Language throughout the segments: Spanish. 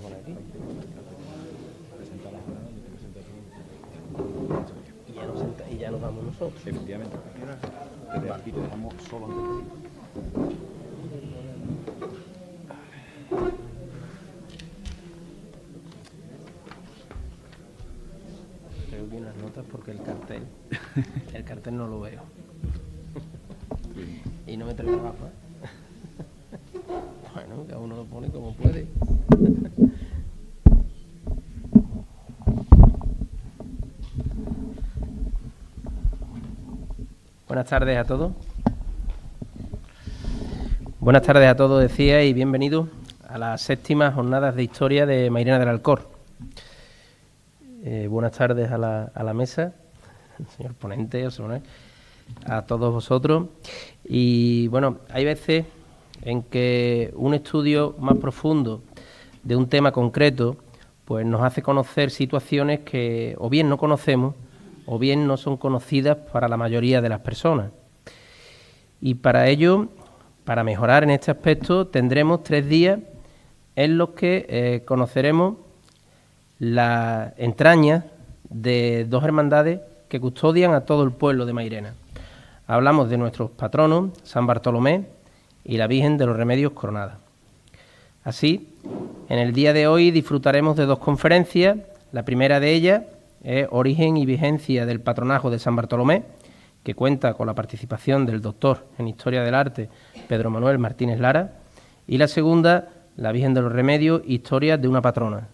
poner aquí. Presenta la jornada, yo te presento aquí. Y ya nos vamos nosotros. Efectivamente. Aquí te dejamos solo ante el público. Tengo aquí unas notas porque el cartel no lo veo. Y no me traigo gafas. Bueno, cada uno lo pone como puede. Buenas tardes a todos. Buenas tardes a todos, decía, y bienvenidos a las séptimas jornadas de historia de Mairena del Alcor. Buenas tardes a la mesa, señor ponente, José Manuel, a todos vosotros. Y bueno, hay veces en que un estudio más profundo de un tema concreto pues nos hace conocer situaciones que o bien no conocemos o bien no son conocidas para la mayoría de las personas. Y para ello, para mejorar en este aspecto, tendremos 3 días en los que conoceremos las entrañas de 2 hermandades que custodian a todo el pueblo de Mairena. Hablamos de nuestros patronos, San Bartolomé y la Virgen de los Remedios Coronada. Así, en el día de hoy disfrutaremos de 2 conferencias. La primera de ellas es Origen y Vigencia del Patronajo de San Bartolomé, que cuenta con la participación del doctor en Historia del Arte, Pedro Manuel Martínez Lara, y la segunda, la Virgen de los Remedios, Historia de una Patrona,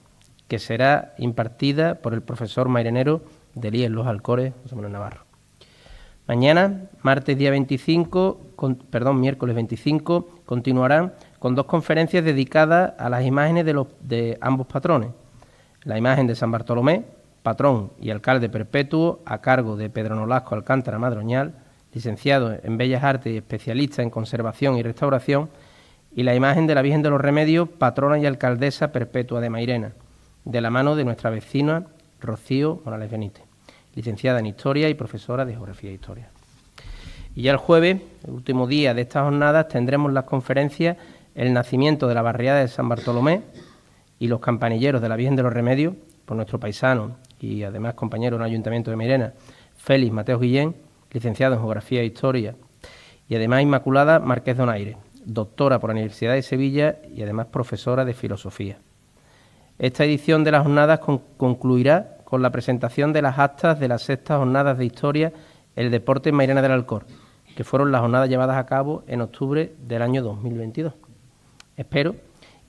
que será impartida por el profesor mairenero de IES Los Alcores, José Manuel Navarro. Mañana, miércoles 25, continuarán con 2 conferencias dedicadas a las imágenes de ambos patrones. La imagen de San Bartolomé, patrón y alcalde perpetuo, a cargo de Pedro Nolasco Alcántara Madroñal, licenciado en Bellas Artes y especialista en conservación y restauración, y la imagen de la Virgen de los Remedios, patrona y alcaldesa perpetua de Mairena, de la mano de nuestra vecina Rocío Morales Benítez, licenciada en Historia y profesora de Geografía e Historia. Y ya el jueves, el último día de estas jornadas, tendremos las conferencias El nacimiento de la barriada de San Bartolomé y los campanilleros de la Virgen de los Remedios, por nuestro paisano y además compañero en el Ayuntamiento de Mairena, Félix Mateos Guillén, licenciado en Geografía e Historia, y además Inmaculada Márquez Donaire, doctora por la Universidad de Sevilla y además profesora de Filosofía. Esta edición de las jornadas concluirá con la presentación de las actas de las 6ª jornadas de Historia El Deporte en Mairena del Alcor, que fueron las jornadas llevadas a cabo en octubre del año 2022. Espero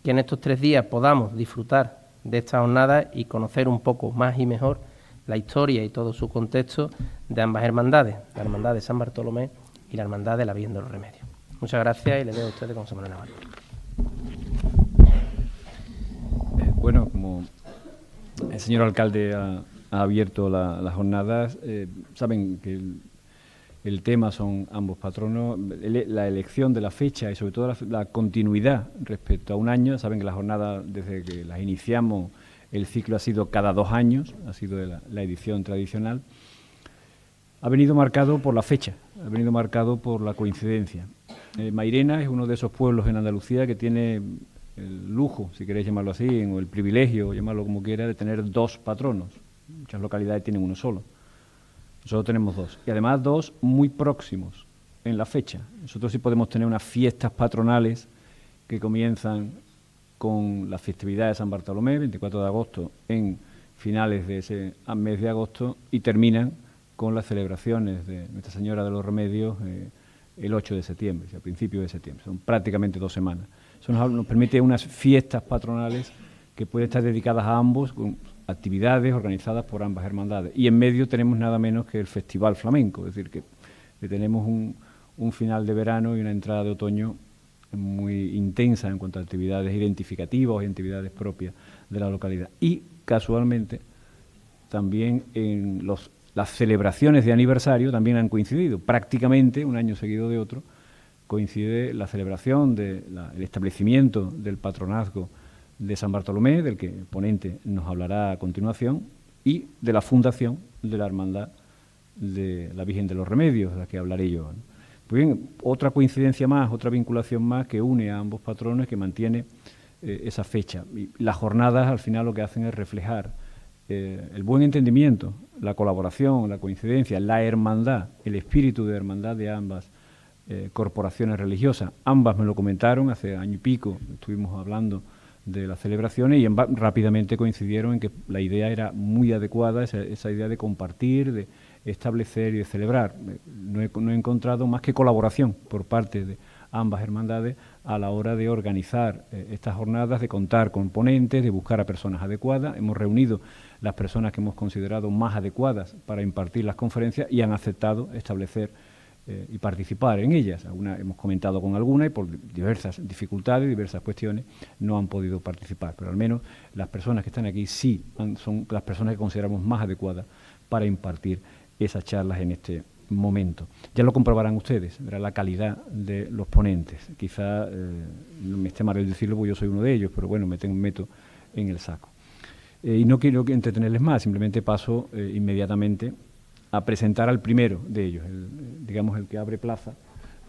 que en estos 3 días podamos disfrutar de esta jornada y conocer un poco más y mejor la historia y todo su contexto de ambas hermandades, la Hermandad de San Bartolomé y la Hermandad de la Virgen de los Remedios. Muchas gracias y les dejo a ustedes con José Manuel Navarro. Bueno, como el señor alcalde ha abierto las jornadas, saben que el tema son ambos patronos, la elección de la fecha y sobre todo la continuidad respecto a un año. Saben que las jornadas, desde que las iniciamos, el ciclo ha sido cada 2 años, ha sido la edición tradicional. Ha venido marcado por la fecha, ha venido marcado por la coincidencia. Mairena es uno de esos pueblos en Andalucía que tiene el lujo, si queréis llamarlo así, o el privilegio, llamarlo como quiera, de tener 2 patronos. Muchas localidades tienen uno solo. Nosotros tenemos 2, y además 2 muy próximos en la fecha. Nosotros sí podemos tener unas fiestas patronales que comienzan con la festividad de San Bartolomé, 24 de agosto, en finales de ese mes de agosto, y terminan con las celebraciones de Nuestra Señora de los Remedios el 8 de septiembre, a principios de septiembre. Son prácticamente 2 semanas. Eso nos permite unas fiestas patronales que pueden estar dedicadas a ambos, con actividades organizadas por ambas hermandades. Y en medio tenemos nada menos que el Festival Flamenco, es decir, que tenemos un final de verano y una entrada de otoño muy intensa en cuanto a actividades identificativas y actividades propias de la localidad. Y, casualmente, también en las celebraciones de aniversario también han coincidido. Prácticamente, un año seguido de otro, coincide la celebración del establecimiento del patronazgo de San Bartolomé, del que el ponente nos hablará a continuación, y de la fundación de la Hermandad de la Virgen de los Remedios, de la que hablaré yo, ¿no? Pues bien, otra coincidencia más, otra vinculación más que une a ambos patronos, que mantiene esa fecha. Y las jornadas al final lo que hacen es reflejar el buen entendimiento, la colaboración, la coincidencia, la hermandad, el espíritu de hermandad de ambas corporaciones religiosas. Ambas me lo comentaron hace año y pico, estuvimos hablando de las celebraciones y rápidamente coincidieron en que la idea era muy adecuada, esa idea de compartir, de establecer y de celebrar. No he encontrado más que colaboración por parte de ambas hermandades a la hora de organizar estas jornadas, de contar con ponentes, de buscar a personas adecuadas. Hemos reunido las personas que hemos considerado más adecuadas para impartir las conferencias y han aceptado establecer y participar en ellas. Hemos comentado con algunas y por diversas dificultades, diversas cuestiones, no han podido participar, pero al menos las personas que están aquí sí son las personas que consideramos más adecuadas para impartir esas charlas en este momento. Ya lo comprobarán ustedes, verá la calidad de los ponentes. Quizá no me esté mal el decirlo porque yo soy uno de ellos, pero bueno, meto en el saco. Y no quiero entretenerles más, simplemente paso inmediatamente a presentar al primero de ellos, digamos el que abre plaza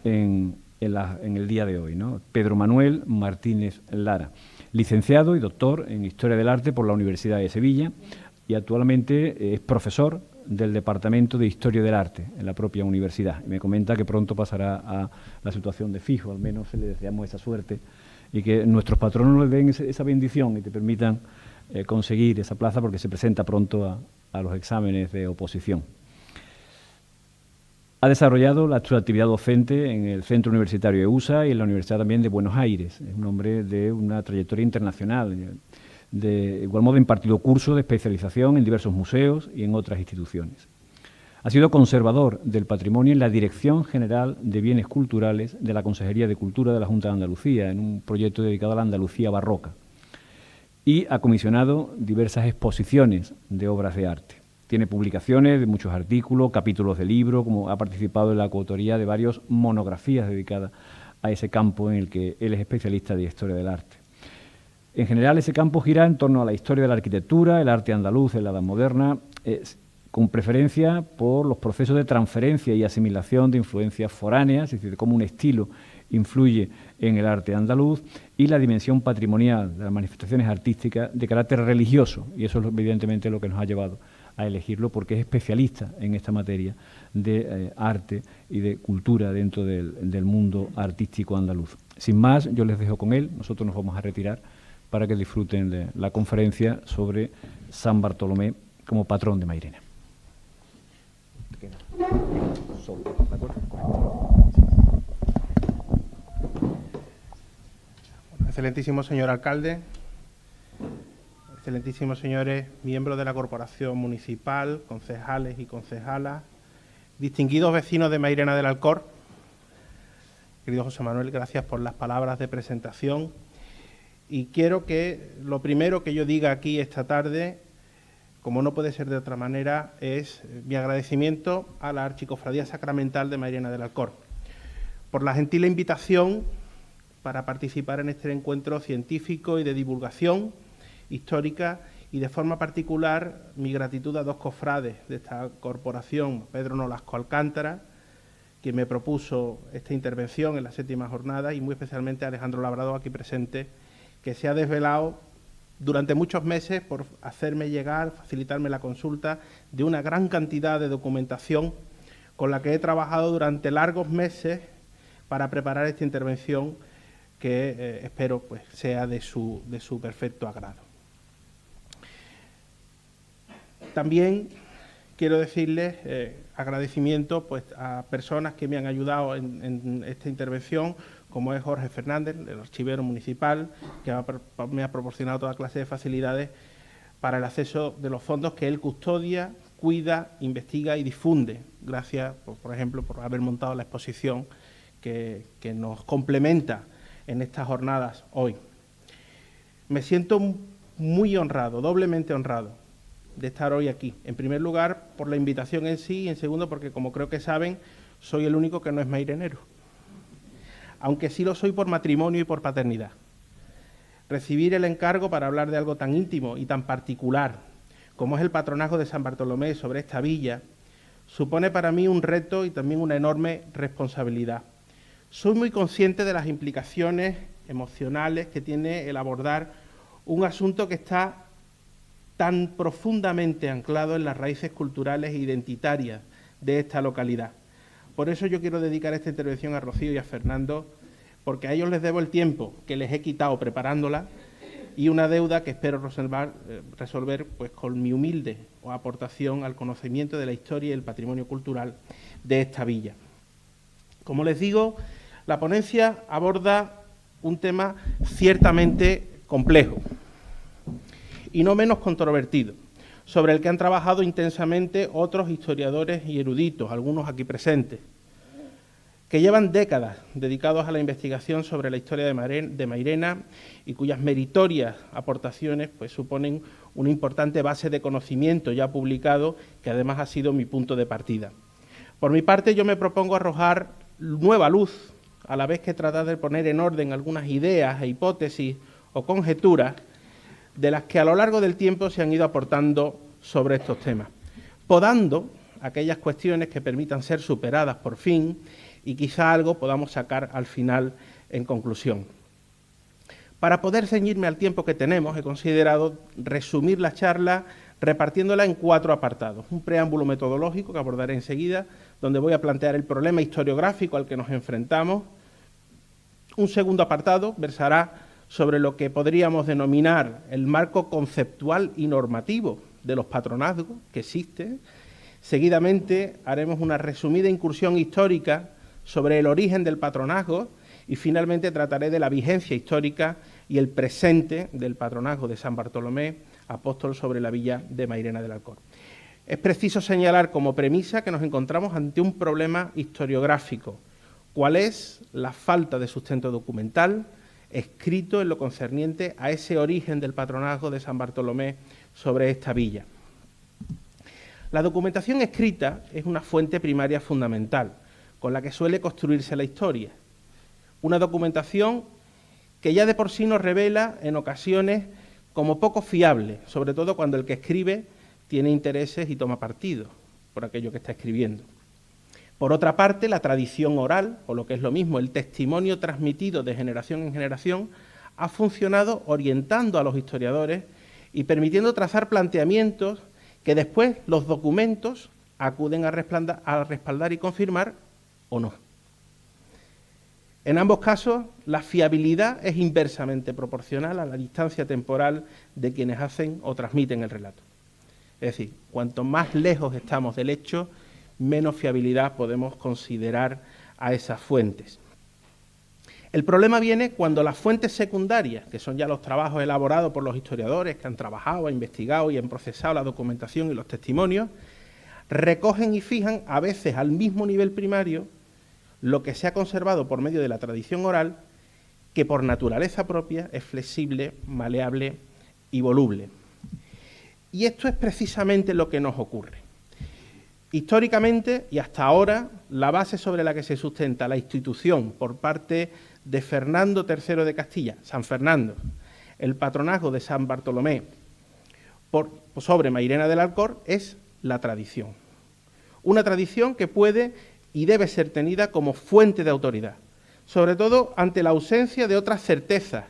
en el día de hoy, ¿no? Pedro Manuel Martínez Lara, licenciado y doctor en Historia del Arte por la Universidad de Sevilla y actualmente es profesor del Departamento de Historia del Arte en la propia universidad. Y me comenta que pronto pasará a la situación de fijo, al menos le deseamos esa suerte y que nuestros patronos nos den esa bendición y te permitan conseguir esa plaza porque se presenta pronto a los exámenes de oposición. Ha desarrollado su actividad docente en el Centro Universitario de USA y en la Universidad también de Buenos Aires. Es un hombre de una trayectoria internacional. De igual modo, ha impartido cursos de especialización en diversos museos y en otras instituciones. Ha sido conservador del patrimonio en la Dirección General de Bienes Culturales de la Consejería de Cultura de la Junta de Andalucía, en un proyecto dedicado a la Andalucía barroca. Y ha comisionado diversas exposiciones de obras de arte. Tiene publicaciones de muchos artículos, capítulos de libros, como ha participado en la coautoría de varias monografías dedicadas a ese campo en el que él es especialista de historia del arte. En general, ese campo gira en torno a la historia de la arquitectura, el arte andaluz en la Edad Moderna, con preferencia por los procesos de transferencia y asimilación de influencias foráneas, es decir, de cómo un estilo influye en el arte andaluz, y la dimensión patrimonial de las manifestaciones artísticas de carácter religioso, y eso es evidentemente lo que nos ha llevado a elegirlo, porque es especialista en esta materia de arte y de cultura dentro del mundo artístico andaluz. Sin más, yo les dejo con él, nosotros nos vamos a retirar para que disfruten de la conferencia sobre San Bartolomé como patrón de Mairena. Excelentísimo señor alcalde, excelentísimos señores miembros de la Corporación Municipal, concejales y concejalas, distinguidos vecinos de Mairena del Alcor, querido José Manuel, gracias por las palabras de presentación. Y quiero que lo primero que yo diga aquí esta tarde, como no puede ser de otra manera, es mi agradecimiento a la Archicofradía Sacramental de Mairena del Alcor por la gentil invitación para participar en este encuentro científico y de divulgación histórica, y de forma particular mi gratitud a dos cofrades de esta corporación, Pedro Nolasco Alcántara, quien me propuso esta intervención en la 7ª jornada, y muy especialmente a Alejandro Labrador, aquí presente, que se ha desvelado durante muchos meses por hacerme llegar, facilitarme la consulta de una gran cantidad de documentación con la que he trabajado durante largos meses para preparar esta intervención que espero pues sea de su perfecto agrado. También quiero decirles agradecimiento pues a personas que me han ayudado en esta intervención, como es Jorge Fernández, el archivero municipal, que me ha proporcionado toda clase de facilidades para el acceso de los fondos que él custodia, cuida, investiga y difunde. Gracias, por ejemplo, por haber montado la exposición que nos complementa en estas jornadas hoy. Me siento muy honrado, doblemente honrado, de estar hoy aquí. En primer lugar, por la invitación en sí, y en segundo, porque, como creo que saben, soy el único que no es mairenero, aunque sí lo soy por matrimonio y por paternidad. Recibir el encargo para hablar de algo tan íntimo y tan particular como es el patronazgo de San Bartolomé sobre esta villa supone para mí un reto y también una enorme responsabilidad. Soy muy consciente de las implicaciones emocionales que tiene el abordar un asunto que está tan profundamente anclado en las raíces culturales e identitarias de esta localidad. Por eso yo quiero dedicar esta intervención a Rocío y a Fernando, porque a ellos les debo el tiempo que les he quitado preparándola y una deuda que espero resolver pues, con mi humilde aportación al conocimiento de la historia y el patrimonio cultural de esta villa. Como les digo, la ponencia aborda un tema ciertamente complejo y no menos controvertido, sobre el que han trabajado intensamente otros historiadores y eruditos, algunos aquí presentes, que llevan décadas dedicados a la investigación sobre la historia de Mairena y cuyas meritorias aportaciones pues, suponen una importante base de conocimiento ya publicado, que además ha sido mi punto de partida. Por mi parte, yo me propongo arrojar nueva luz, a la vez que tratar de poner en orden algunas ideas e hipótesis o conjeturas de las que a lo largo del tiempo se han ido aportando sobre estos temas, podando aquellas cuestiones que permitan ser superadas por fin y quizá algo podamos sacar al final en conclusión. Para poder ceñirme al tiempo que tenemos, he considerado resumir la charla repartiéndola en 4 apartados. Un preámbulo metodológico que abordaré enseguida, donde voy a plantear el problema historiográfico al que nos enfrentamos. Un segundo apartado versará sobre lo que podríamos denominar el marco conceptual y normativo de los patronazgos que existen. Seguidamente haremos una resumida incursión histórica sobre el origen del patronazgo y finalmente trataré de la vigencia histórica y el presente del patronazgo de San Bartolomé, apóstol sobre la villa de Mairena del Alcor. Es preciso señalar como premisa que nos encontramos ante un problema historiográfico. ¿Cuál es la falta de sustento documental escrito en lo concerniente a ese origen del patronazgo de San Bartolomé sobre esta villa? La documentación escrita es una fuente primaria fundamental, con la que suele construirse la historia. Una documentación que ya de por sí nos revela en ocasiones como poco fiable, sobre todo cuando el que escribe tiene intereses y toma partido por aquello que está escribiendo. Por otra parte, la tradición oral, o lo que es lo mismo, el testimonio transmitido de generación en generación, ha funcionado orientando a los historiadores y permitiendo trazar planteamientos que después los documentos acuden a respaldar y confirmar o no. En ambos casos, la fiabilidad es inversamente proporcional a la distancia temporal de quienes hacen o transmiten el relato. Es decir, cuanto más lejos estamos del hecho, menos fiabilidad podemos considerar a esas fuentes. El problema viene cuando las fuentes secundarias, que son ya los trabajos elaborados por los historiadores que han trabajado, investigado y han procesado la documentación y los testimonios, recogen y fijan a veces al mismo nivel primario lo que se ha conservado por medio de la tradición oral, que por naturaleza propia es flexible, maleable y voluble. Y esto es precisamente lo que nos ocurre. Históricamente y hasta ahora, la base sobre la que se sustenta la institución por parte de Fernando III de Castilla, San Fernando, el patronazgo de San Bartolomé sobre Mairena del Alcor, es la tradición. Una tradición que puede y debe ser tenida como fuente de autoridad, sobre todo ante la ausencia de otras certezas,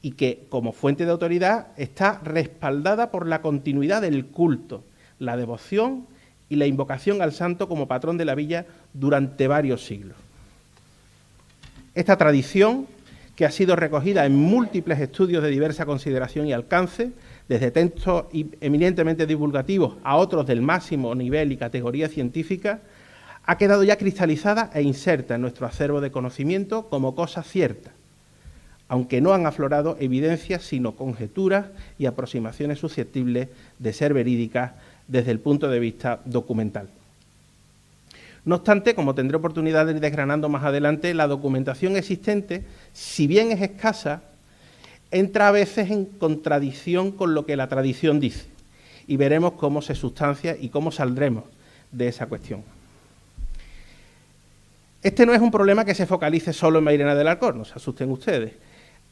y que como fuente de autoridad está respaldada por la continuidad del culto, la devoción y la invocación al santo como patrón de la villa durante varios siglos. Esta tradición, que ha sido recogida en múltiples estudios de diversa consideración y alcance, desde textos eminentemente divulgativos a otros del máximo nivel y categoría científica, ha quedado ya cristalizada e inserta en nuestro acervo de conocimiento como cosa cierta, aunque no han aflorado evidencias sino conjeturas y aproximaciones susceptibles de ser verídicas desde el punto de vista documental. No obstante, como tendré oportunidad de ir desgranando más adelante, la documentación existente, si bien es escasa, entra a veces en contradicción con lo que la tradición dice, y veremos cómo se sustancia y cómo saldremos de esa cuestión. Este no es un problema que se focalice solo en Mairena del Alcor, no se asusten ustedes.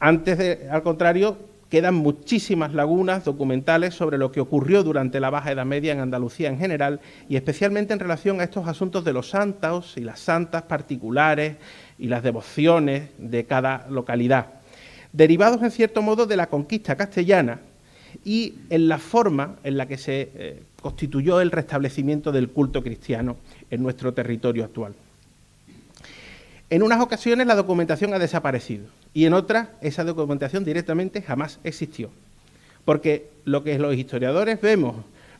Al contrario, quedan muchísimas lagunas documentales sobre lo que ocurrió durante la Baja Edad Media en Andalucía en general y especialmente en relación a estos asuntos de los santos y las santas particulares y las devociones de cada localidad. derivados en cierto modo de la conquista castellana y en la forma en la que se constituyó el restablecimiento del culto cristiano en nuestro territorio actual. En unas ocasiones la documentación ha desaparecido y en otras esa documentación directamente jamás existió, porque lo que los historiadores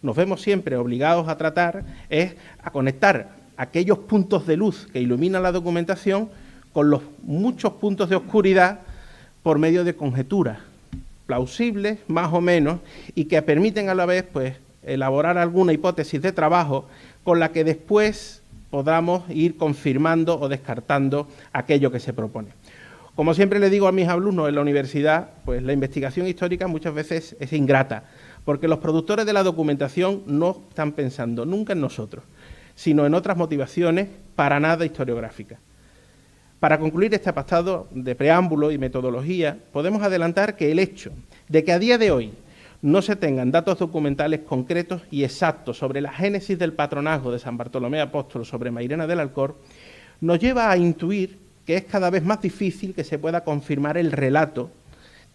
nos vemos siempre obligados a tratar es a conectar aquellos puntos de luz que iluminan la documentación con los muchos puntos de oscuridad por medio de conjeturas plausibles, más o menos, y que permiten a la vez pues, elaborar alguna hipótesis de trabajo con la que después podamos ir confirmando o descartando aquello que se propone. Como siempre le digo a mis alumnos en la universidad, pues la investigación histórica muchas veces es ingrata, porque los productores de la documentación no están pensando nunca en nosotros, sino en otras motivaciones para nada historiográficas. Para concluir este apartado de preámbulo y metodología, podemos adelantar que el hecho de que a día de hoy no se tengan datos documentales concretos y exactos sobre la génesis del patronazgo de San Bartolomé Apóstol sobre Mairena del Alcor, nos lleva a intuir que es cada vez más difícil que se pueda confirmar el relato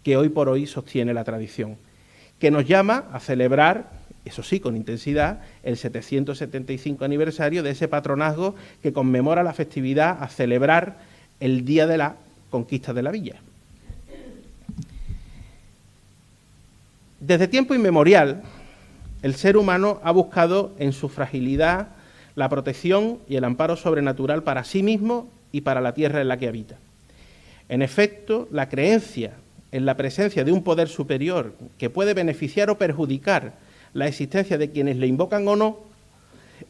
que hoy por hoy sostiene la tradición, que nos llama a celebrar, eso sí, con intensidad, el 775 aniversario de ese patronazgo que conmemora la festividad a celebrar el día de la conquista de la villa. Desde tiempo inmemorial, el ser humano ha buscado en su fragilidad la protección y el amparo sobrenatural para sí mismo y para la tierra en la que habita. En efecto, la creencia en la presencia de un poder superior que puede beneficiar o perjudicar la existencia de quienes le invocan o no,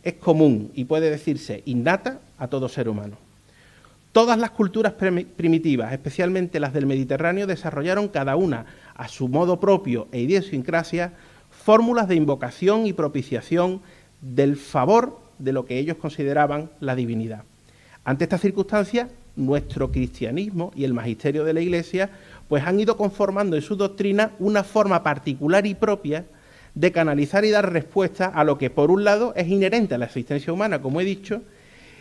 es común y puede decirse innata a todo ser humano. Todas las culturas primitivas, especialmente las del Mediterráneo, desarrollaron cada una, a su modo propio e idiosincrasia, fórmulas de invocación y propiciación del favor de lo que ellos consideraban la divinidad. Ante esta circunstancia, nuestro cristianismo y el magisterio de la Iglesia pues han ido conformando en su doctrina una forma particular y propia de canalizar y dar respuesta a lo que, por un lado, es inherente a la existencia humana, como he dicho,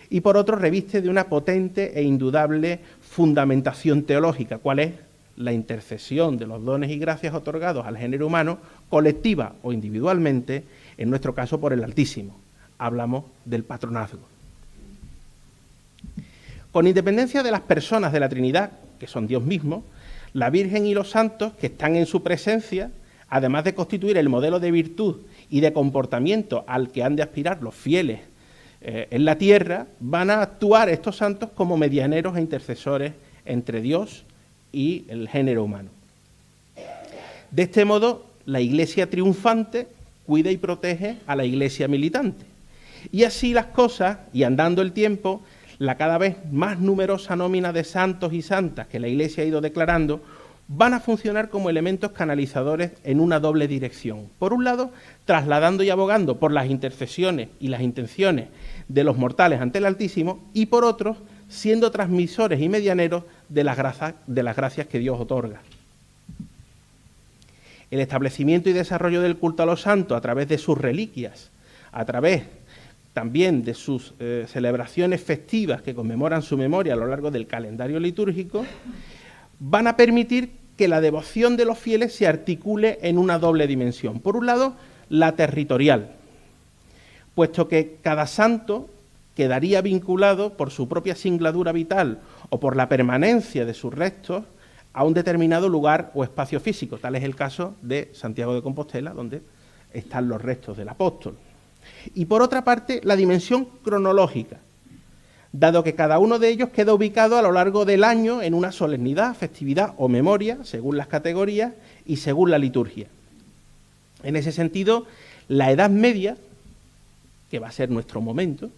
y por otro reviste de una potente e indudable fundamentación teológica, cuál es la intercesión de los dones y gracias otorgados al género humano, colectiva o individualmente, en nuestro caso por el Altísimo. Hablamos del patronazgo. Con independencia de las personas de la Trinidad, que son Dios mismo, la Virgen y los santos que están en su presencia, además de constituir el modelo de virtud y de comportamiento al que han de aspirar los fieles en la tierra, van a actuar estos santos como medianeros e intercesores entre Dios y el género humano. De este modo, la Iglesia triunfante cuida y protege a la Iglesia militante. Y así las cosas, y andando el tiempo, la cada vez más numerosa nómina de santos y santas que la Iglesia ha ido declarando, van a funcionar como elementos canalizadores en una doble dirección. Por un lado, trasladando y abogando por las intercesiones y las intenciones de los mortales ante el Altísimo, y por otro, siendo transmisores y medianeros de las gracias que Dios otorga. El establecimiento y desarrollo del culto a los santos a través de sus reliquias, a través también de sus celebraciones festivas que conmemoran su memoria a lo largo del calendario litúrgico, van a permitir que la devoción de los fieles se articule en una doble dimensión. Por un lado, la territorial, puesto que cada santo quedaría vinculado por su propia singladura vital o por la permanencia de sus restos a un determinado lugar o espacio físico. Tal es el caso de Santiago de Compostela, donde están los restos del apóstol. Y por otra parte, la dimensión cronológica, dado que cada uno de ellos queda ubicado a lo largo del año en una solemnidad, festividad o memoria, según las categorías y según la liturgia. En ese sentido, la Edad Media, que va a ser nuestro momento,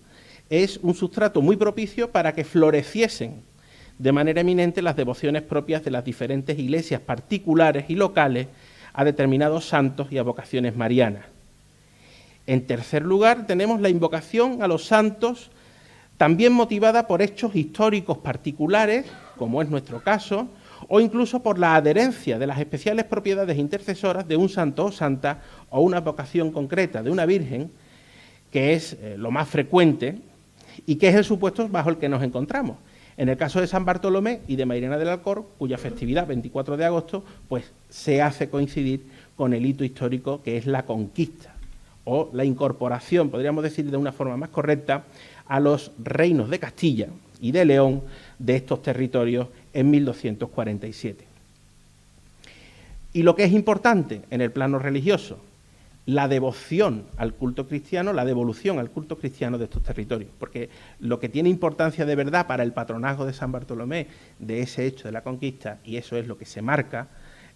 es un sustrato muy propicio para que floreciesen de manera eminente las devociones propias de las diferentes iglesias particulares y locales a determinados santos y a vocaciones marianas. En tercer lugar, tenemos la invocación a los santos, también motivada por hechos históricos particulares, como es nuestro caso, o incluso por la adherencia de las especiales propiedades intercesoras de un santo o santa o una vocación concreta de una virgen, que es lo más frecuente y que es el supuesto bajo el que nos encontramos. En el caso de San Bartolomé y de Mairena del Alcor, cuya festividad, 24 de agosto, pues se hace coincidir con el hito histórico que es la conquista o la incorporación, podríamos decir de una forma más correcta, a los reinos de Castilla y de León de estos territorios en 1247. Y lo que es importante en el plano religioso, la devoción al culto cristiano, la devolución al culto cristiano de estos territorios, porque lo que tiene importancia de verdad para el patronazgo de San Bartolomé, de ese hecho de la conquista, y eso es lo que se marca,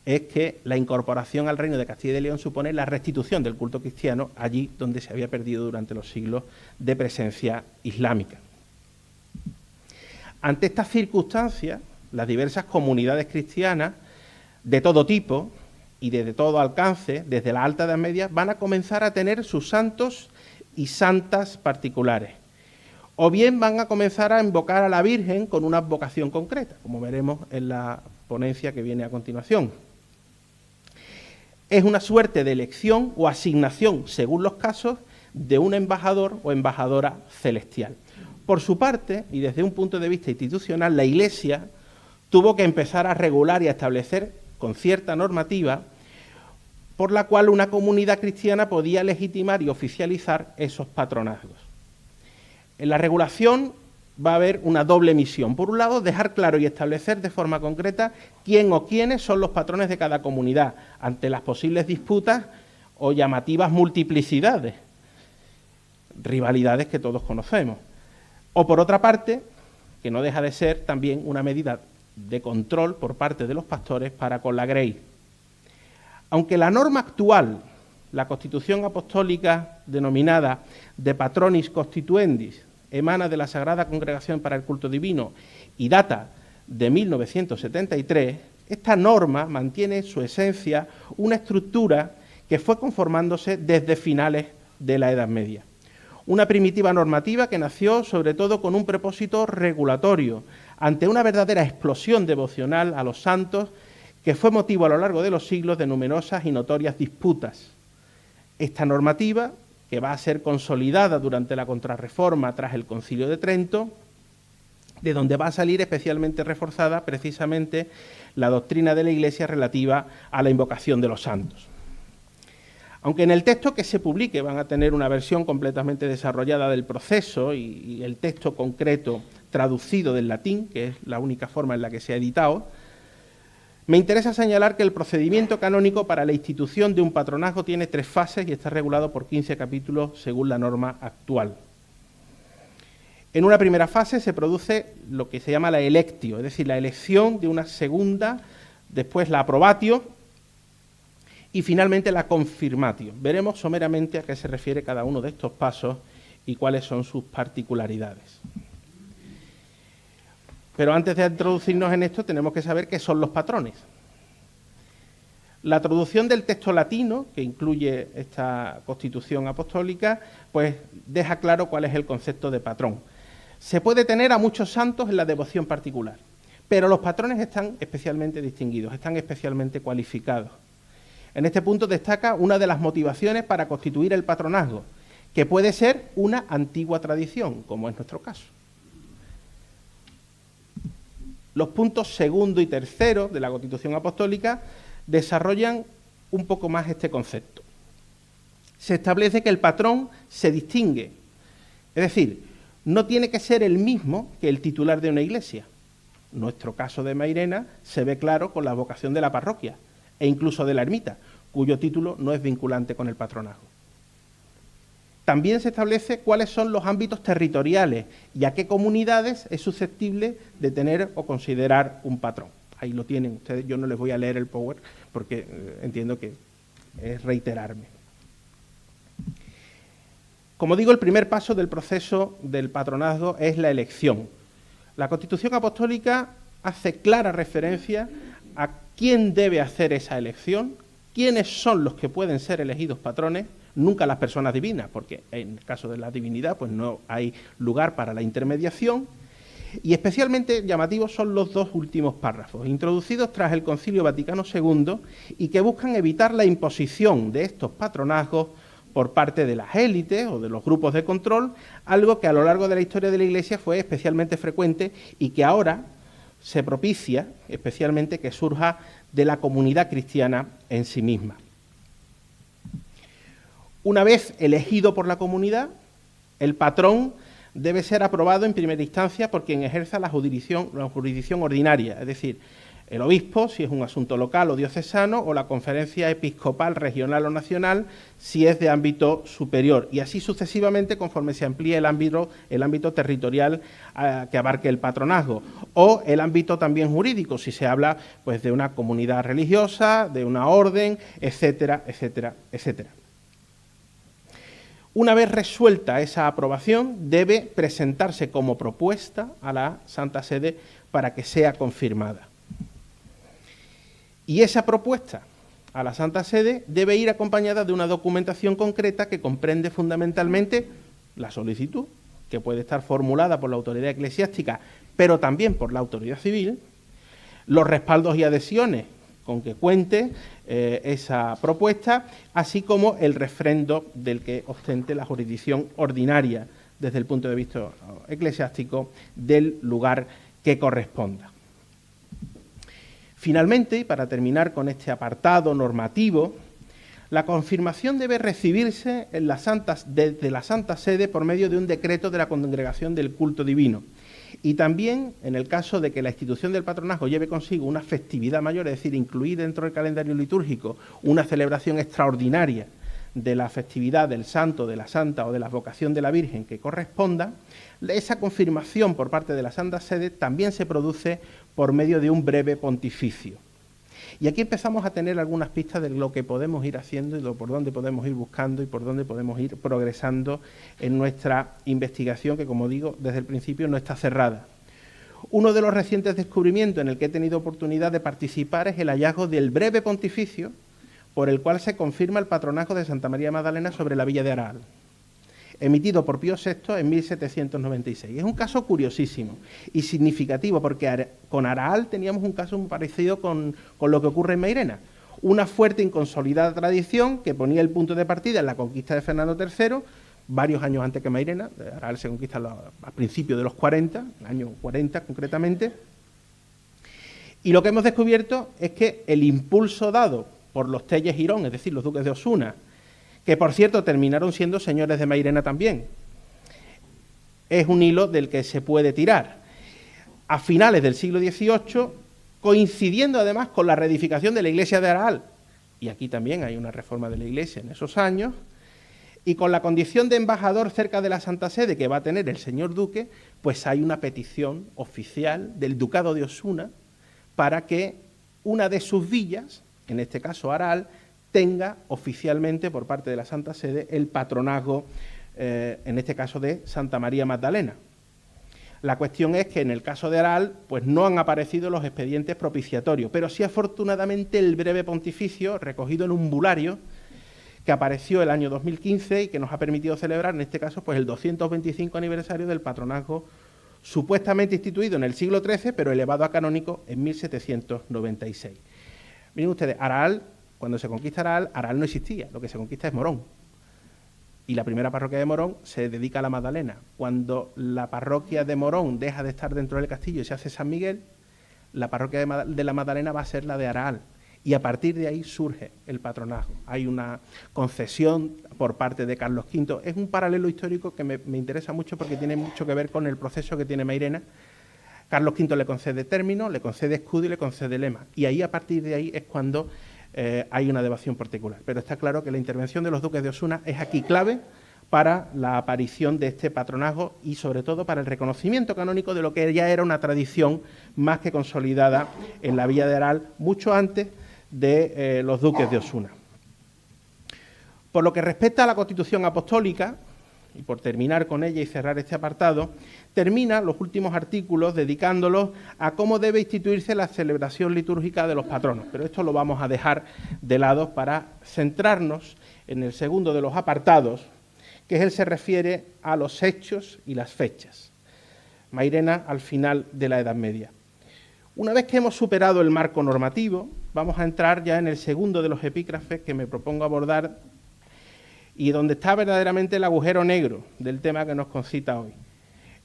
es que la incorporación al reino de Castilla y de León supone la restitución del culto cristiano allí donde se había perdido durante los siglos de presencia islámica. Ante estas circunstancias, las diversas comunidades cristianas de todo tipo y de todo alcance, desde la Alta Edad Media, van a comenzar a tener sus santos y santas particulares. O bien van a comenzar a invocar a la Virgen con una vocación concreta, como veremos en la ponencia que viene a continuación. Es una suerte de elección o asignación, según los casos, de un embajador o embajadora celestial. Por su parte, y desde un punto de vista institucional, la Iglesia tuvo que empezar a regular y a establecer con cierta normativa por la cual una comunidad cristiana podía legitimar y oficializar esos patronazgos. En la regulación va a haber una doble misión. Por un lado, dejar claro y establecer de forma concreta quién o quiénes son los patrones de cada comunidad ante las posibles disputas o llamativas multiplicidades, rivalidades que todos conocemos. O por otra parte, que no deja de ser también una medida de control por parte de los pastores para con la grey. Aunque la norma actual, la Constitución Apostólica denominada De Patronis Constituendis, emana de la Sagrada Congregación para el Culto Divino y data de 1973, esta norma mantiene su esencia una estructura que fue conformándose desde finales de la Edad Media. Una primitiva normativa que nació sobre todo con un propósito regulatorio ante una verdadera explosión devocional a los santos que fue motivo a lo largo de los siglos de numerosas y notorias disputas. Esta normativa, que va a ser consolidada durante la Contrarreforma tras el Concilio de Trento, de donde va a salir especialmente reforzada precisamente la doctrina de la Iglesia relativa a la invocación de los santos. Aunque en el texto que se publique van a tener una versión completamente desarrollada del proceso y el texto concreto traducido del latín, que es la única forma en la que se ha editado, me interesa señalar que el procedimiento canónico para la institución de un patronazgo tiene 3 fases y está regulado por 15 capítulos según la norma actual. En una primera fase se produce lo que se llama la electio, es decir, la elección de una segunda, después la aprobatio y finalmente la confirmatio. Veremos someramente a qué se refiere cada uno de estos pasos y cuáles son sus particularidades. Pero antes de introducirnos en esto tenemos que saber qué son los patrones. La traducción del texto latino, que incluye esta Constitución Apostólica, pues deja claro cuál es el concepto de patrón. Se puede tener a muchos santos en la devoción particular, pero los patrones están especialmente distinguidos, están especialmente cualificados. En este punto destaca una de las motivaciones para constituir el patronazgo, que puede ser una antigua tradición, como es nuestro caso. Los puntos 2 y 3 de la Constitución Apostólica desarrollan un poco más este concepto. Se establece que el patrón se distingue, es decir, no tiene que ser el mismo que el titular de una iglesia. Nuestro caso de Mairena se ve claro con la vocación de la parroquia e incluso de la ermita, cuyo título no es vinculante con el patronazgo. También se establece cuáles son los ámbitos territoriales y a qué comunidades es susceptible de tener o considerar un patrón. Ahí lo tienen ustedes, yo no les voy a leer el Power porque entiendo que es reiterarme. Como digo, el primer paso del proceso del patronazgo es la elección. La Constitución Apostólica hace clara referencia a quién debe hacer esa elección, quiénes son los que pueden ser elegidos patrones, nunca las personas divinas, porque en el caso de la divinidad pues no hay lugar para la intermediación, y especialmente llamativos son los 2 últimos párrafos, introducidos tras el Concilio Vaticano II y que buscan evitar la imposición de estos patronazgos por parte de las élites o de los grupos de control, algo que a lo largo de la historia de la Iglesia fue especialmente frecuente y que ahora se propicia especialmente que surja de la comunidad cristiana en sí misma. Una vez elegido por la comunidad, el patrón debe ser aprobado en primera instancia por quien ejerza la jurisdicción ordinaria, es decir, el obispo, si es un asunto local o diocesano, o la conferencia episcopal regional o nacional, si es de ámbito superior, y así sucesivamente conforme se amplíe el ámbito territorial que abarque el patronazgo, o el ámbito también jurídico, si se habla pues de una comunidad religiosa, de una orden, etcétera, etcétera, etcétera. Una vez resuelta esa aprobación, debe presentarse como propuesta a la Santa Sede para que sea confirmada. Y esa propuesta a la Santa Sede debe ir acompañada de una documentación concreta que comprende fundamentalmente la solicitud, que puede estar formulada por la autoridad eclesiástica, pero también por la autoridad civil, los respaldos y adhesiones con que cuente esa propuesta, así como el refrendo del que ostente la jurisdicción ordinaria desde el punto de vista eclesiástico del lugar que corresponda. Finalmente, y para terminar con este apartado normativo, la confirmación debe recibirse desde la Santa Sede por medio de un decreto de la Congregación del Culto Divino. Y también, en el caso de que la institución del patronazgo lleve consigo una festividad mayor, es decir, incluir dentro del calendario litúrgico una celebración extraordinaria de la festividad del santo, de la santa o de la vocación de la Virgen que corresponda, esa confirmación por parte de la Santa Sede también se produce por medio de un breve pontificio. Y aquí empezamos a tener algunas pistas de lo que podemos ir haciendo y por dónde podemos ir buscando y por dónde podemos ir progresando en nuestra investigación, que, como digo, desde el principio no está cerrada. Uno de los recientes descubrimientos en el que he tenido oportunidad de participar es el hallazgo del breve pontificio por el cual se confirma el patronazgo de Santa María Magdalena sobre la villa de Araal, emitido por Pío VI en 1796. Es un caso curiosísimo y significativo porque con Araal teníamos un caso muy parecido con lo que ocurre en Mairena. Una fuerte y consolidada tradición que ponía el punto de partida en la conquista de Fernando III, varios años antes que Mairena. Araal se conquista a principios de los 40, el año 40 concretamente. Y lo que hemos descubierto es que el impulso dado por los Telles Girón, es decir, los duques de Osuna, que por cierto terminaron siendo señores de Mairena también, es un hilo del que se puede tirar. A finales del siglo XVIII, coincidiendo además con la reedificación de la iglesia de Araal, y aquí también hay una reforma de la iglesia en esos años, y con la condición de embajador cerca de la Santa Sede que va a tener el señor duque, pues hay una petición oficial del ducado de Osuna para que una de sus villas, en este caso Araal, tenga oficialmente por parte de la Santa Sede el patronazgo, en este caso de Santa María Magdalena. La cuestión es que en el caso de Araal pues no han aparecido los expedientes propiciatorios, pero sí afortunadamente el breve pontificio recogido en un bulario que apareció el año 2015 y que nos ha permitido celebrar en este caso pues el 225 aniversario del patronazgo supuestamente instituido en el siglo XIII, pero elevado a canónico en 1796. Miren ustedes, Araal, cuando se conquista Araal, Araal no existía, lo que se conquista es Morón. Y la primera parroquia de Morón se dedica a la Magdalena. Cuando la parroquia de Morón deja de estar dentro del castillo y se hace San Miguel, la parroquia de la Magdalena va a ser la de Araal. Y a partir de ahí surge el patronazgo. Hay una concesión por parte de Carlos V. Es un paralelo histórico que me interesa mucho porque tiene mucho que ver con el proceso que tiene Mairena. Carlos V le concede término, le concede escudo y le concede lema. Y ahí, a partir de ahí, es cuando hay una devoción particular. Pero está claro que la intervención de los duques de Osuna es aquí clave para la aparición de este patronazgo y, sobre todo, para el reconocimiento canónico de lo que ya era una tradición más que consolidada en la villa de Araal, mucho antes de los duques de Osuna. Por lo que respecta a la Constitución Apostólica, y por terminar con ella y cerrar este apartado, termina los últimos artículos dedicándolos a cómo debe instituirse la celebración litúrgica de los patronos. Pero esto lo vamos a dejar de lado para centrarnos en el segundo de los apartados, que es el que se refiere a los hechos y las fechas. Mairena al final de la Edad Media. Una vez que hemos superado el marco normativo, vamos a entrar ya en el segundo de los epígrafes que me propongo abordar, y donde está verdaderamente el agujero negro del tema que nos concita hoy.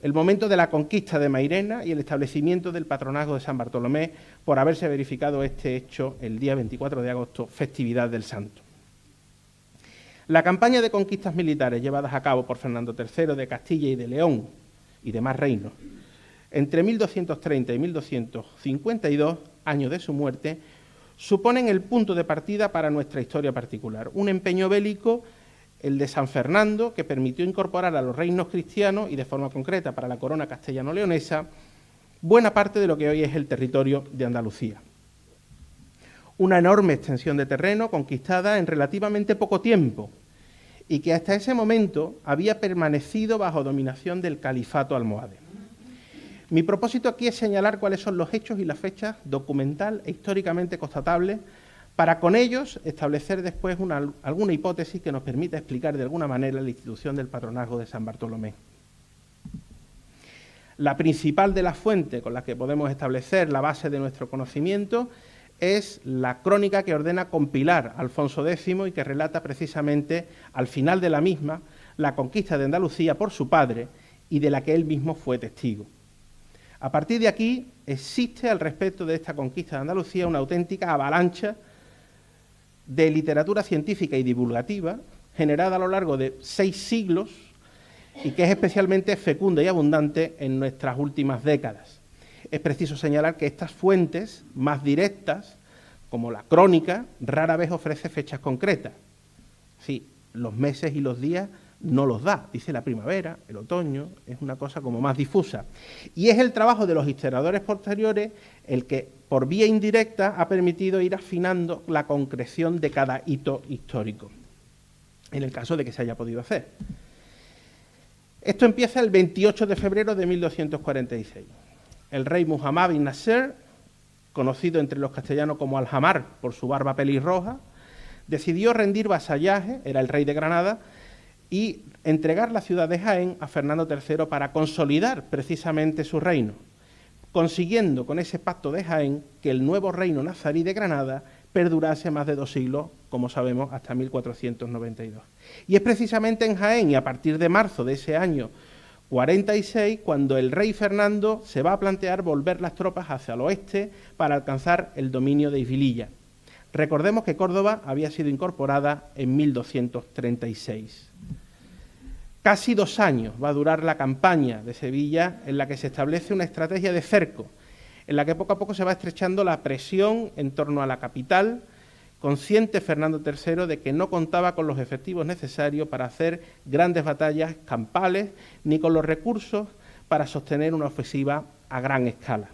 El momento de la conquista de Mairena y el establecimiento del patronazgo de San Bartolomé por haberse verificado este hecho el día 24 de agosto, festividad del santo. La campaña de conquistas militares llevadas a cabo por Fernando III de Castilla y de León y demás reinos entre 1230 y 1252, año de su muerte, suponen el punto de partida para nuestra historia particular. Un empeño bélico, el de San Fernando, que permitió incorporar a los reinos cristianos y de forma concreta para la corona castellano-leonesa buena parte de lo que hoy es el territorio de Andalucía. Una enorme extensión de terreno conquistada en relativamente poco tiempo y que hasta ese momento había permanecido bajo dominación del califato almohade. Mi propósito aquí es señalar cuáles son los hechos y las fechas documental e históricamente constatables para con ellos establecer después alguna hipótesis que nos permita explicar de alguna manera la institución del patronazgo de San Bartolomé. La principal de las fuentes con las que podemos establecer la base de nuestro conocimiento es la crónica que ordena compilar Alfonso X y que relata precisamente al final de la misma la conquista de Andalucía por su padre y de la que él mismo fue testigo. A partir de aquí existe al respecto de esta conquista de Andalucía una auténtica avalancha de literatura científica y divulgativa generada a lo largo de 6 siglos y que es especialmente fecunda y abundante en nuestras últimas décadas. Es preciso señalar que estas fuentes más directas, como la crónica, rara vez ofrece fechas concretas. Sí, los meses y los días no los da, dice la primavera, el otoño, es una cosa como más difusa. Y es el trabajo de los historiadores posteriores el que, por vía indirecta, ha permitido ir afinando la concreción de cada hito histórico, en el caso de que se haya podido hacer. Esto empieza el 28 de febrero de 1246. El rey Muhammad bin Nasser, conocido entre los castellanos como Alhamar por su barba pelirroja, decidió rendir vasallaje, era el rey de Granada, y entregar la ciudad de Jaén a Fernando III para consolidar precisamente su reino, consiguiendo con ese pacto de Jaén que el nuevo reino nazarí de Granada perdurase más de 2 siglos, como sabemos, hasta 1492. Y es precisamente en Jaén y a partir de marzo de ese año 46 cuando el rey Fernando se va a plantear volver las tropas hacia el oeste para alcanzar el dominio de Ibililla. Recordemos que Córdoba había sido incorporada en 1236. Casi 2 años va a durar la campaña de Sevilla en la que se establece una estrategia de cerco, en la que poco a poco se va estrechando la presión en torno a la capital, consciente Fernando III de que no contaba con los efectivos necesarios para hacer grandes batallas campales ni con los recursos para sostener una ofensiva a gran escala.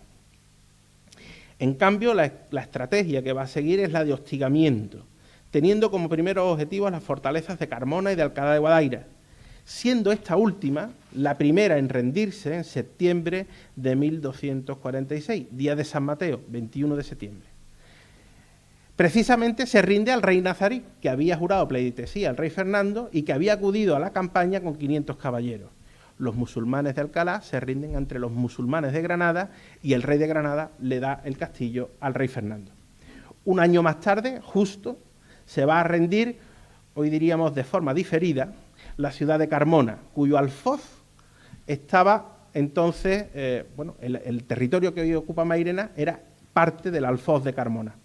En cambio, la estrategia que va a seguir es la de hostigamiento, teniendo como primeros objetivos las fortalezas de Carmona y de Alcalá de Guadaira, siendo esta última la primera en rendirse en septiembre de 1246, día de San Mateo, 21 de septiembre. Precisamente se rinde al rey nazarí, que había jurado pleitesía al rey Fernando y que había acudido a la campaña con 500 caballeros. Los musulmanes de Alcalá se rinden entre los musulmanes de Granada y el rey de Granada le da el castillo al rey Fernando. Un año más tarde, justo, se va a rendir, hoy diríamos de forma diferida, la ciudad de Carmona, cuyo alfoz estaba entonces, el territorio que hoy ocupa Mairena era parte del alfoz de Carmona.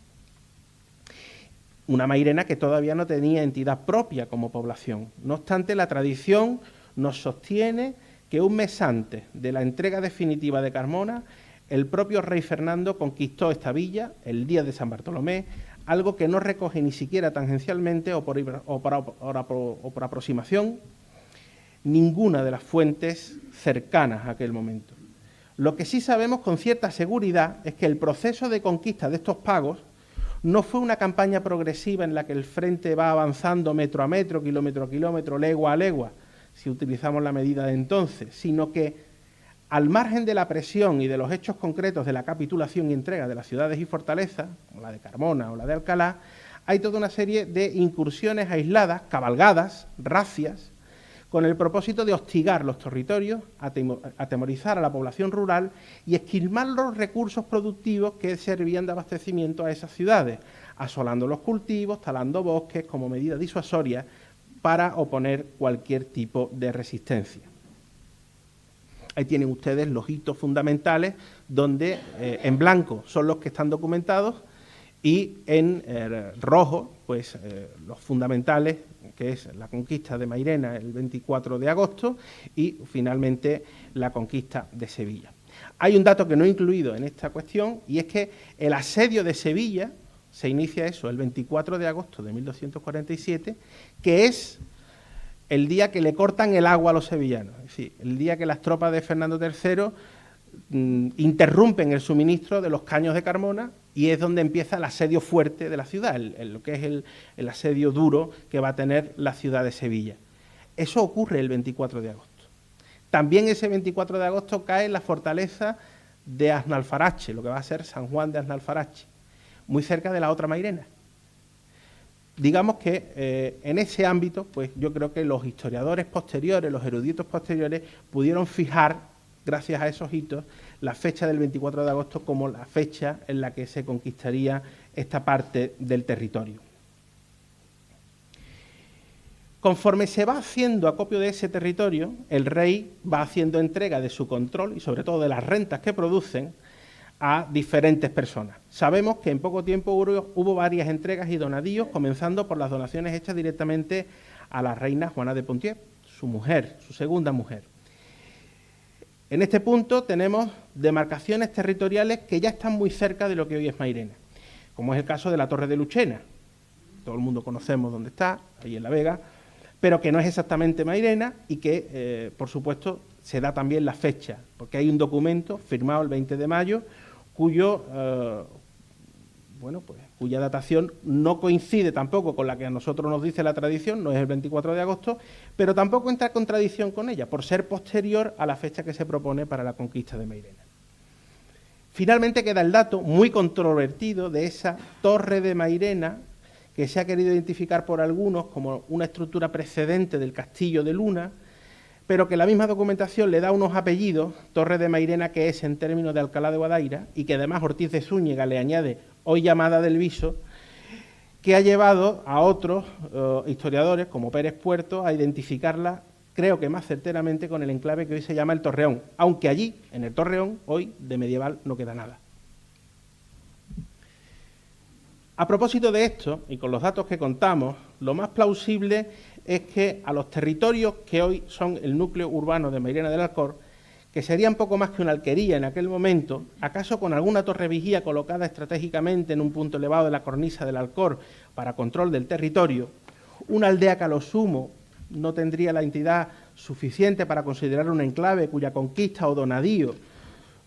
Una Mairena que todavía no tenía entidad propia como población. No obstante, la tradición nos sostiene que un mes antes de la entrega definitiva de Carmona, el propio rey Fernando conquistó esta villa el día de San Bartolomé, algo que no recoge ni siquiera tangencialmente o por aproximación ninguna de las fuentes cercanas a aquel momento. Lo que sí sabemos con cierta seguridad es que el proceso de conquista de estos pagos no fue una campaña progresiva en la que el frente va avanzando metro a metro, kilómetro a kilómetro, legua a legua, si utilizamos la medida de entonces, sino que al margen de la presión y de los hechos concretos de la capitulación y entrega de las ciudades y fortalezas, como la de Carmona o la de Alcalá, hay toda una serie de incursiones aisladas, cabalgadas, racias, con el propósito de hostigar los territorios, atemorizar a la población rural y esquilmar los recursos productivos que servían de abastecimiento a esas ciudades, asolando los cultivos, talando bosques como medida disuasoria para oponer cualquier tipo de resistencia. Ahí tienen ustedes los hitos fundamentales, donde en blanco son los que están documentados y en rojo, pues los fundamentales, que es la conquista de Mairena el 24 de agosto y finalmente la conquista de Sevilla. Hay un dato que no he incluido en esta cuestión y es que el asedio de Sevilla se inicia el 24 de agosto de 1247, que es el día que le cortan el agua a los sevillanos, es decir, el día que las tropas de Fernando III interrumpen el suministro de los caños de Carmona y es donde empieza el asedio fuerte de la ciudad, lo que es el asedio duro que va a tener la ciudad de Sevilla. Eso ocurre el 24 de agosto. También ese 24 de agosto cae la fortaleza de Aznalfarache, lo que va a ser San Juan de Aznalfarache, muy cerca de la otra Mairena. Digamos que en ese ámbito, pues yo creo que los historiadores posteriores, los eruditos posteriores, pudieron fijar, gracias a esos hitos, la fecha del 24 de agosto como la fecha en la que se conquistaría esta parte del territorio. Conforme se va haciendo acopio de ese territorio, el rey va haciendo entrega de su control y sobre todo de las rentas que producen a diferentes personas. Sabemos que en poco tiempo hubo varias entregas y donadíos, comenzando por las donaciones hechas directamente a la reina Juana de Poitiers, su mujer, su segunda mujer. En este punto tenemos demarcaciones territoriales que ya están muy cerca de lo que hoy es Mairena, como es el caso de la Torre de Luchena. Todo el mundo conocemos dónde está, ahí en La Vega, pero que no es exactamente Mairena y que, por supuesto, se da también la fecha, porque hay un documento firmado el 20 de mayo cuya datación no coincide tampoco con la que a nosotros nos dice la tradición, no es el 24 de agosto, pero tampoco entra en contradicción con ella, por ser posterior a la fecha que se propone para la conquista de Mairena. Finalmente queda el dato muy controvertido de esa Torre de Mairena, que se ha querido identificar por algunos como una estructura precedente del Castillo de Luna, pero que la misma documentación le da unos apellidos, Torre de Mairena, que es en términos de Alcalá de Guadaira, y que además Ortiz de Zúñiga le añade hoy llamada del Viso, que ha llevado a otros historiadores, como Pérez Puerto, a identificarla, creo que más certeramente, con el enclave que hoy se llama el Torreón, aunque allí, en el Torreón, hoy de medieval no queda nada. A propósito de esto, y con los datos que contamos, lo más plausible es que a los territorios que hoy son el núcleo urbano de Mairena del Alcor, que serían poco más que una alquería en aquel momento, acaso con alguna torre vigía colocada estratégicamente en un punto elevado de la cornisa del Alcor para control del territorio, una aldea que a lo sumo no tendría la entidad suficiente para considerar un enclave cuya conquista o donadío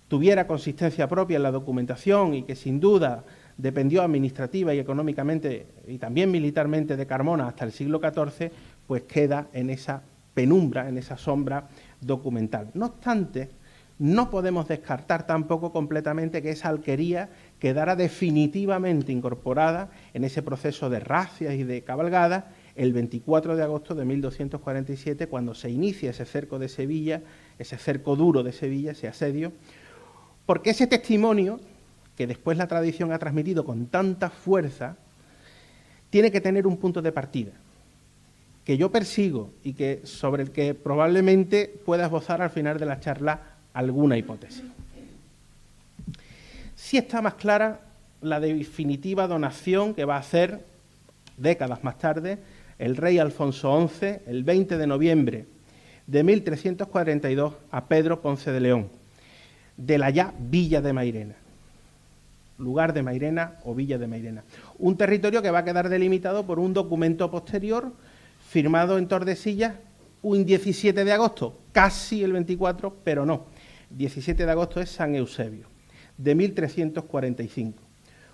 tuviera consistencia propia en la documentación y que sin duda dependió administrativa y económicamente y también militarmente de Carmona hasta el siglo XIV, pues queda en esa penumbra, en esa sombra documental. No obstante, no podemos descartar tampoco completamente que esa alquería quedara definitivamente incorporada en ese proceso de razias y de cabalgadas el 24 de agosto de 1247, cuando se inicia ese cerco de Sevilla, ese cerco duro de Sevilla, ese asedio, porque ese testimonio que después la tradición ha transmitido con tanta fuerza, tiene que tener un punto de partida, que yo persigo y que sobre el que probablemente pueda esbozar al final de la charla alguna hipótesis. Sí está más clara la definitiva donación que va a hacer, décadas más tarde, el rey Alfonso XI, el 20 de noviembre de 1342, a Pedro Ponce de León, de la ya Villa de Mairena. Lugar de Mairena o Villa de Mairena. Un territorio que va a quedar delimitado por un documento posterior firmado en Tordesillas un 17 de agosto, casi el 24, pero no. 17 de agosto es San Eusebio, de 1345,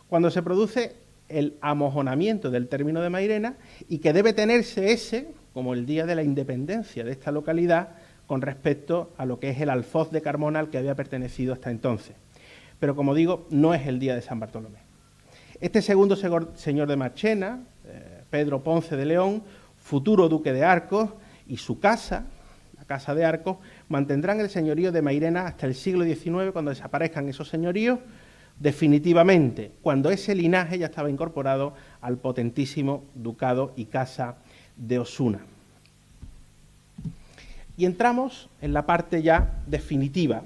cuando se produce el amojonamiento del término de Mairena y que debe tenerse ese como el día de la independencia de esta localidad con respecto a lo que es el alfoz de Carmona al que había pertenecido hasta entonces. Pero, como digo, no es el día de San Bartolomé. Este segundo señor de Marchena, Pedro Ponce de León, futuro duque de Arcos, y su casa, la Casa de Arcos, mantendrán el señorío de Mairena hasta el siglo XIX, cuando desaparezcan esos señoríos definitivamente, cuando ese linaje ya estaba incorporado al potentísimo ducado y casa de Osuna. Y entramos en la parte ya definitiva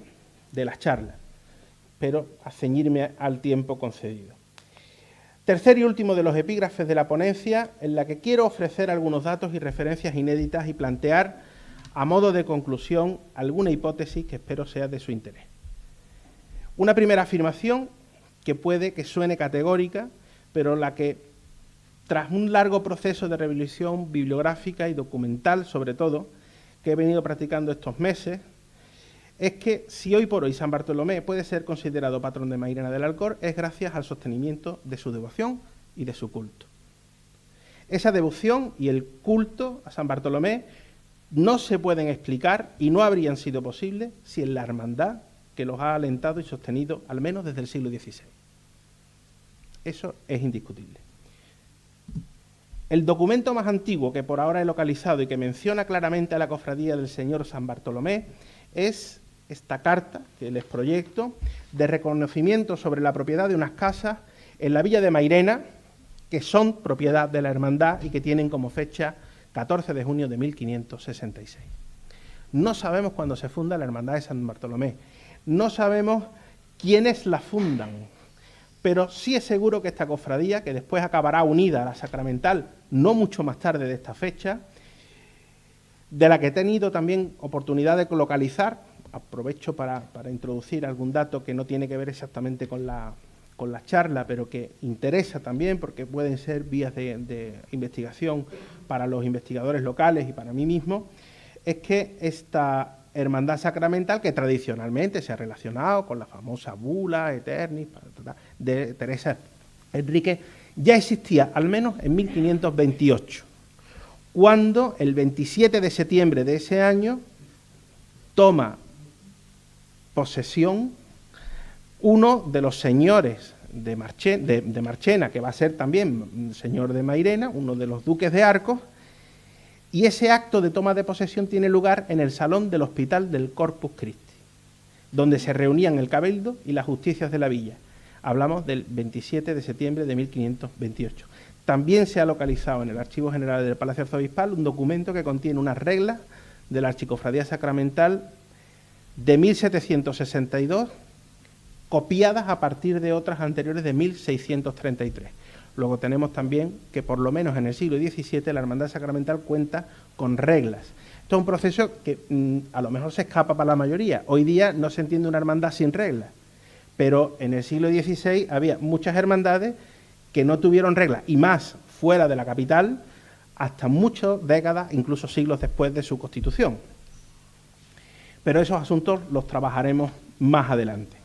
de las charlas, pero a ceñirme al tiempo concedido. Tercer y último de los epígrafes de la ponencia, en la que quiero ofrecer algunos datos y referencias inéditas y plantear, a modo de conclusión, alguna hipótesis que espero sea de su interés. Una primera afirmación que puede que suene categórica, pero la que, tras un largo proceso de revisión bibliográfica y documental, sobre todo, que he venido practicando estos meses, es que si hoy por hoy San Bartolomé puede ser considerado patrón de Mairena del Alcor, es gracias al sostenimiento de su devoción y de su culto. Esa devoción y el culto a San Bartolomé no se pueden explicar y no habrían sido posibles sin la hermandad que los ha alentado y sostenido al menos desde el siglo XVI. Eso es indiscutible. El documento más antiguo que por ahora he localizado y que menciona claramente a la cofradía del Señor San Bartolomé es esta carta que les proyecto de reconocimiento sobre la propiedad de unas casas en la villa de Mairena que son propiedad de la hermandad y que tienen como fecha 14 de junio de 1566. No sabemos cuándo se funda la hermandad de San Bartolomé, no sabemos quiénes la fundan, pero sí es seguro que esta cofradía, que después acabará unida a la sacramental no mucho más tarde de esta fecha, de la que he tenido también oportunidad de localizar, aprovecho para introducir algún dato que no tiene que ver exactamente con la charla, pero que interesa también porque pueden ser vías de investigación para los investigadores locales y para mí mismo, es que esta hermandad sacramental, que tradicionalmente se ha relacionado con la famosa bula Eternis de Teresa Enrique, ya existía al menos en 1528, cuando el 27 de septiembre de ese año toma posesión uno de los señores de Marchena, que va a ser también señor de Mairena, uno de los duques de Arcos, y ese acto de toma de posesión tiene lugar en el salón del Hospital del Corpus Christi, donde se reunían el cabildo y las justicias de la villa. Hablamos del 27 de septiembre de 1528. También se ha localizado en el Archivo General del Palacio Arzobispal un documento que contiene unas reglas de la Archicofradía Sacramental de 1762, copiadas a partir de otras anteriores de 1633. Luego tenemos también que por lo menos en el siglo XVII la Hermandad Sacramental cuenta con reglas. Esto es un proceso que a lo mejor se escapa para la mayoría. Hoy día no se entiende una hermandad sin reglas, pero en el siglo XVI había muchas hermandades que no tuvieron reglas, y más fuera de la capital, hasta muchas décadas, incluso siglos después de su constitución. Pero esos asuntos los trabajaremos más adelante.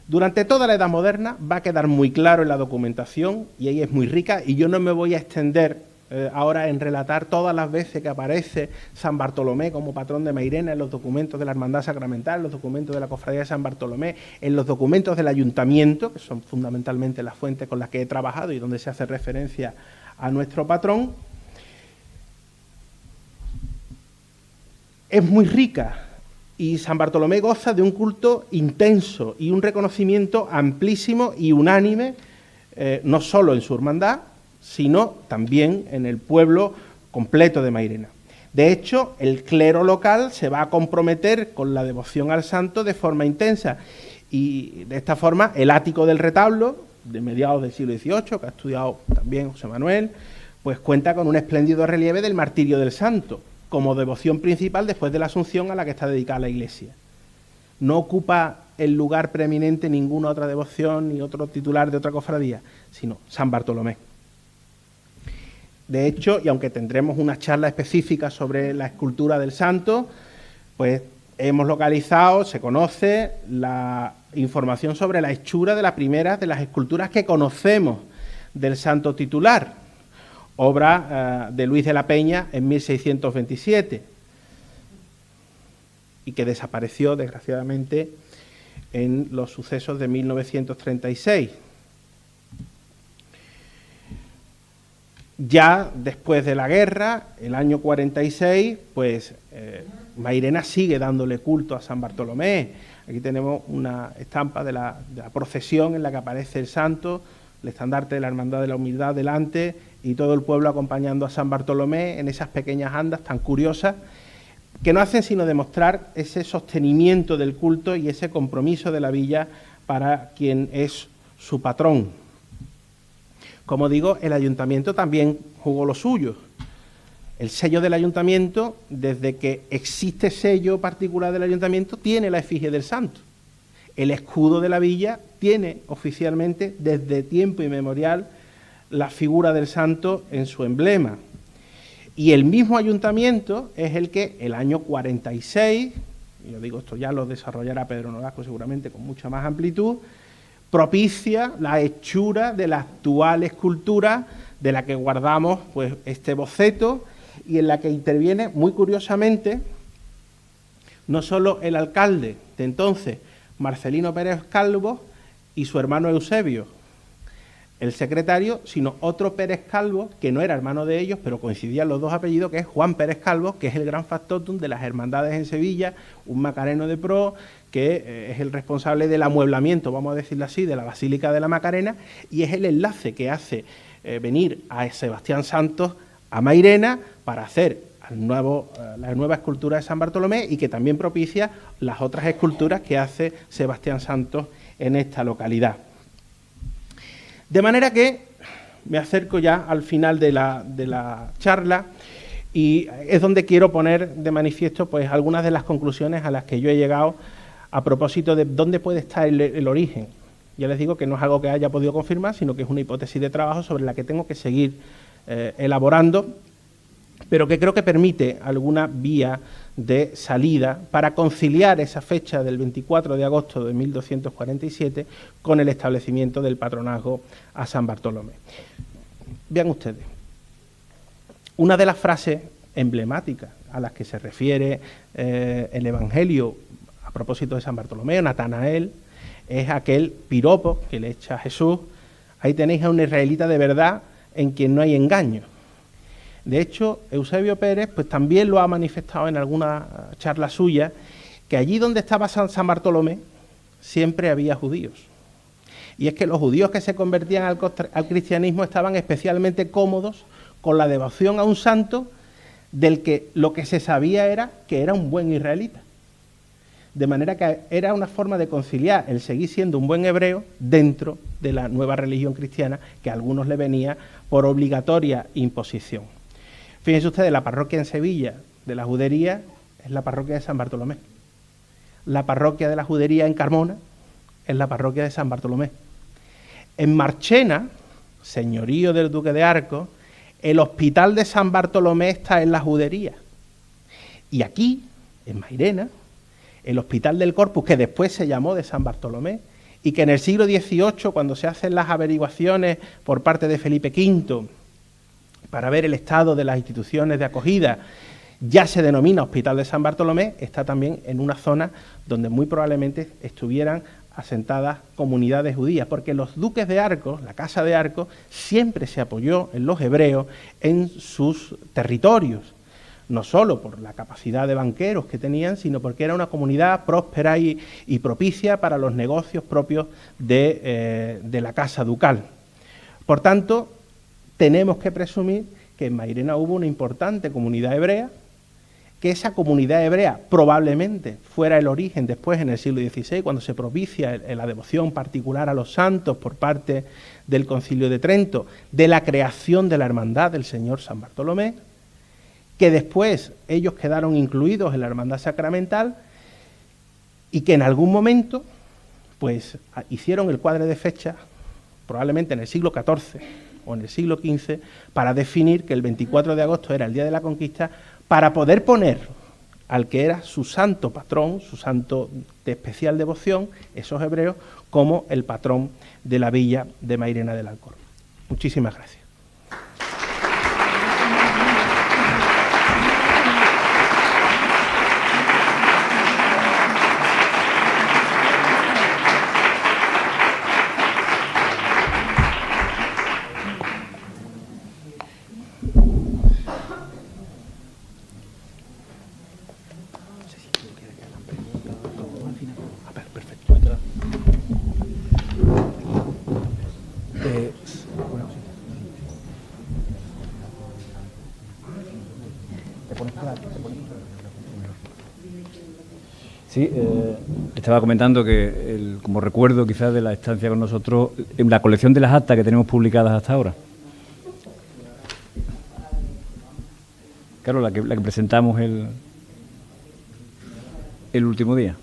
Durante toda la Edad Moderna va a quedar muy claro en la documentación, y ahí es muy rica, y yo no me voy a extender ahora en relatar todas las veces que aparece San Bartolomé como patrón de Mairena en los documentos de la Hermandad Sacramental, en los documentos de la Cofradía de San Bartolomé, en los documentos del Ayuntamiento, que son fundamentalmente las fuentes con las que he trabajado y donde se hace referencia a nuestro patrón. Es muy rica. Y San Bartolomé goza de un culto intenso y un reconocimiento amplísimo y unánime, no solo en su hermandad, sino también en el pueblo completo de Mairena. De hecho, el clero local se va a comprometer con la devoción al santo de forma intensa, y de esta forma el ático del retablo, de mediados del siglo XVIII, que ha estudiado también José Manuel, pues cuenta con un espléndido relieve del martirio del santo, como devoción principal después de la Asunción a la que está dedicada la Iglesia. No ocupa el lugar preeminente ninguna otra devoción ni otro titular de otra cofradía, sino San Bartolomé. De hecho, y aunque tendremos una charla específica sobre la escultura del santo, pues hemos localizado, se conoce la información sobre la hechura de la primera de las esculturas que conocemos del santo titular, obra de Luis de la Peña en 1627, y que desapareció, desgraciadamente, en los sucesos de 1936. Ya después de la guerra, el año 46, pues Mairena sigue dándole culto a San Bartolomé. Aquí tenemos una estampa de la procesión en la que aparece el santo el estandarte de la Hermandad de la Humildad delante y todo el pueblo acompañando a San Bartolomé en esas pequeñas andas tan curiosas que no hacen sino demostrar ese sostenimiento del culto y ese compromiso de la villa para quien es su patrón. Como digo, el ayuntamiento también jugó lo suyo. El sello del ayuntamiento, desde que existe sello particular del ayuntamiento, tiene la efigie del santo. El escudo de la villa tiene oficialmente, desde tiempo inmemorial, la figura del santo en su emblema. Y el mismo ayuntamiento es el que el año 46, y yo digo, esto ya lo desarrollará Pedro Nolasco seguramente con mucha más amplitud, propicia la hechura de la actual escultura de la que guardamos pues este boceto y en la que interviene muy curiosamente no solo el alcalde de entonces, Marcelino Pérez Calvo, y su hermano Eusebio, el secretario, sino otro Pérez Calvo, que no era hermano de ellos, pero coincidían los dos apellidos, que es Juan Pérez Calvo, que es el gran factotum de las hermandades en Sevilla, un macareno de pro, que es el responsable del amueblamiento, vamos a decirlo así, de la Basílica de la Macarena, y es el enlace que hace venir a Sebastián Santos a Mairena para hacer la nueva escultura de San Bartolomé y que también propicia las otras esculturas que hace Sebastián Santos en esta localidad. De manera que me acerco ya al final de la charla y es donde quiero poner de manifiesto pues algunas de las conclusiones a las que yo he llegado a propósito de dónde puede estar el origen. Ya les digo que no es algo que haya podido confirmar, sino que es una hipótesis de trabajo sobre la que tengo que seguir elaborando, pero que creo que permite alguna vía de salida para conciliar esa fecha del 24 de agosto de 1247 con el establecimiento del patronazgo a San Bartolomé. Vean ustedes, una de las frases emblemáticas a las que se refiere el Evangelio a propósito de San Bartolomé, Natanael, es aquel piropo que le echa a Jesús: ahí tenéis a un israelita de verdad en quien no hay engaño. De hecho, Eusebio Pérez pues también lo ha manifestado en alguna charla suya, que allí donde estaba San Bartolomé siempre había judíos. Y es que los judíos que se convertían al cristianismo estaban especialmente cómodos con la devoción a un santo del que lo que se sabía era que era un buen israelita. De manera que era una forma de conciliar el seguir siendo un buen hebreo dentro de la nueva religión cristiana que a algunos le venía por obligatoria imposición. Fíjense ustedes, la parroquia en Sevilla de la judería es la parroquia de San Bartolomé. La parroquia de la judería en Carmona es la parroquia de San Bartolomé. En Marchena, señorío del duque de Arcos, el hospital de San Bartolomé está en la judería. Y aquí, en Mairena, el hospital del Corpus, que después se llamó de San Bartolomé, y que en el siglo XVIII, cuando se hacen las averiguaciones por parte de Felipe V, para ver el estado de las instituciones de acogida, ya se denomina Hospital de San Bartolomé, está también en una zona donde muy probablemente estuvieran asentadas comunidades judías, porque los duques de Arcos, la casa de Arcos, siempre se apoyó en los hebreos en sus territorios, no solo por la capacidad de banqueros que tenían, sino porque era una comunidad próspera y propicia para los negocios propios de la casa ducal. Por tanto, tenemos que presumir que en Mairena hubo una importante comunidad hebrea, que esa comunidad hebrea probablemente fuera el origen después en el siglo XVI, cuando se propicia la devoción particular a los santos por parte del Concilio de Trento, de la creación de la Hermandad del Señor San Bartolomé, que después ellos quedaron incluidos en la Hermandad Sacramental y que en algún momento pues hicieron el cuadre de fecha, probablemente en el siglo XIV, o en el siglo XV, para definir que el 24 de agosto era el día de la conquista, para poder poner al que era su santo patrón, su santo de especial devoción, esos hebreos, como el patrón de la villa de Mairena del Alcor. Muchísimas gracias. Sí, estaba comentando que, como recuerdo quizás de la estancia con nosotros, en la colección de las actas que tenemos publicadas hasta ahora. Claro, la que presentamos el último día.